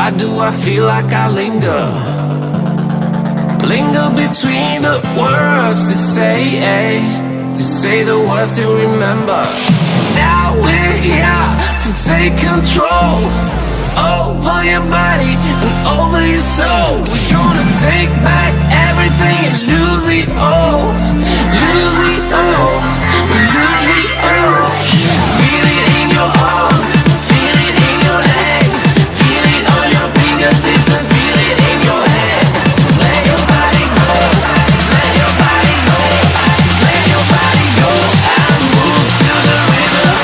Why do I feel like I linger? Linger between the words to say the words to remember. Now we're here to take control over your body and over your soul. We're gonna take back everything and lose it all. Lose it all. We lose it all. Feel it in your arms, feel it in your legs, feel it on your fingertips and feel it in your head. Just let your body go, just let your body go, just let your body go and move to the rhythm.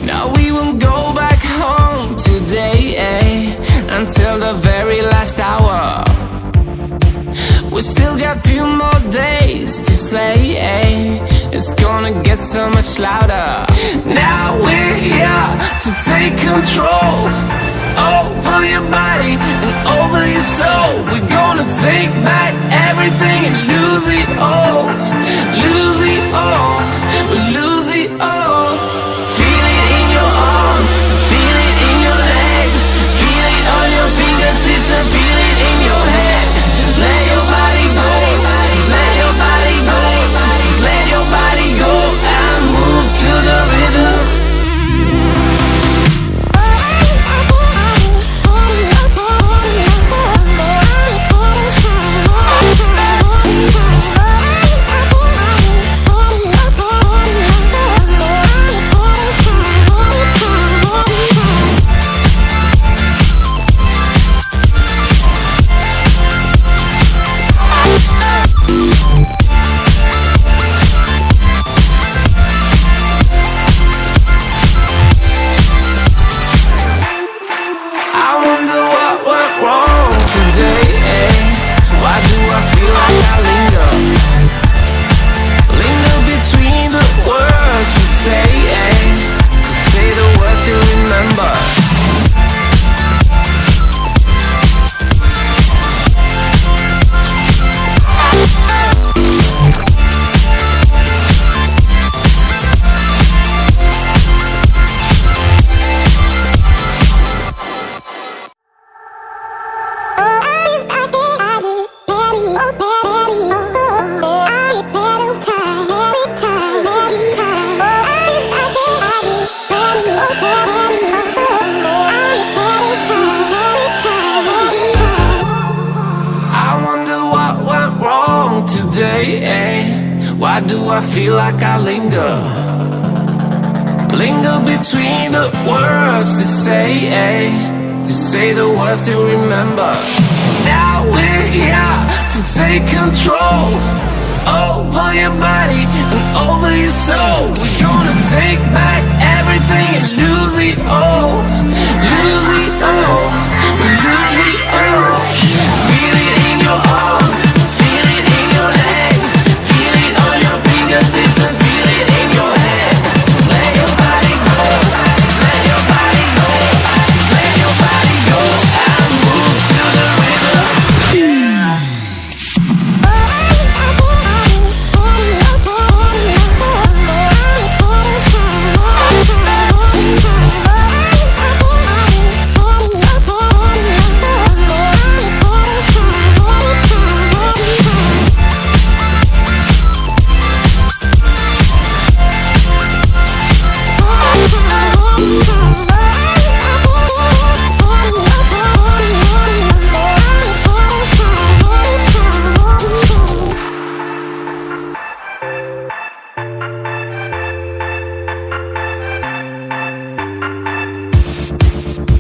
Now we won't go back home today, until the very last hour. We still got a few more days to slay, it's gonna get so much louder. Now we're here to take control over your body and over your soul. We're gonna take back everything and lose it all. Lose it all, we lose it all. Feel it in your arms, feel it in your legs, feel it on your fingertips and feel it in your head. Just let your body go, just let your body go, just let your body go and move to the rhythm. Why do I feel like I linger? Linger between the words to say the words to remember. Now we're here to take control over your body and over your soul. We're gonna take back everything and lose it all. Lose it all, we lose it all. Feel it in your arms, feel it in your legs, feel it on your fingertips and feel it in your head. Just let your body go, just let your body go, just let your body go and move to the rhythm.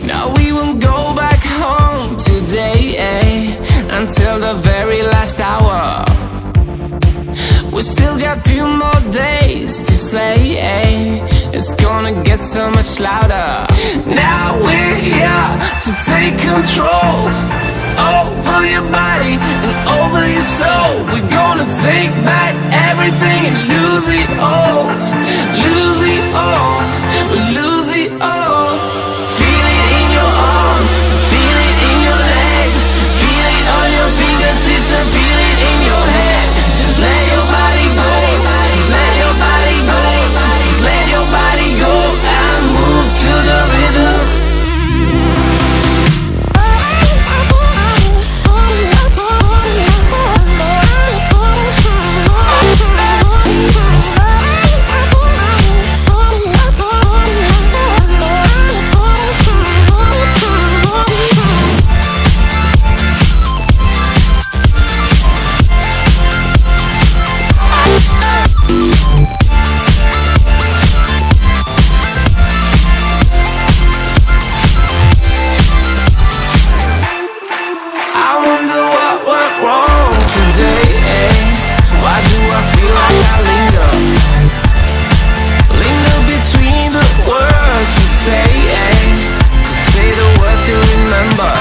Now we won't go back home today, until the very last hour. We still got few more days to slay. It's gonna get so much louder. Now we're here to take control over your body and over your soul. We're gonna take back everything and lose it all. Lose it all. We lose it all. Feel it in your arms, feel it in your legs, feel it on your fingertips and feel it in your head. Just let your body go, just let your body go, just let your body go and move to the rhythm. I wonder what went wrong today, Why do I feel like I linger? Linger between the words to say, To say the words you remember.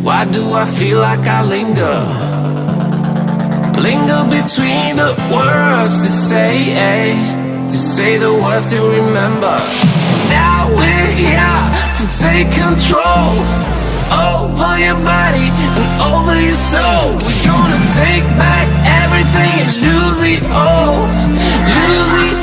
Why do I feel like I linger? Linger between the words to say the words to remember. Now we're here to take control over your body and over your soul. We're gonna take back everything and lose it all. Lose it all.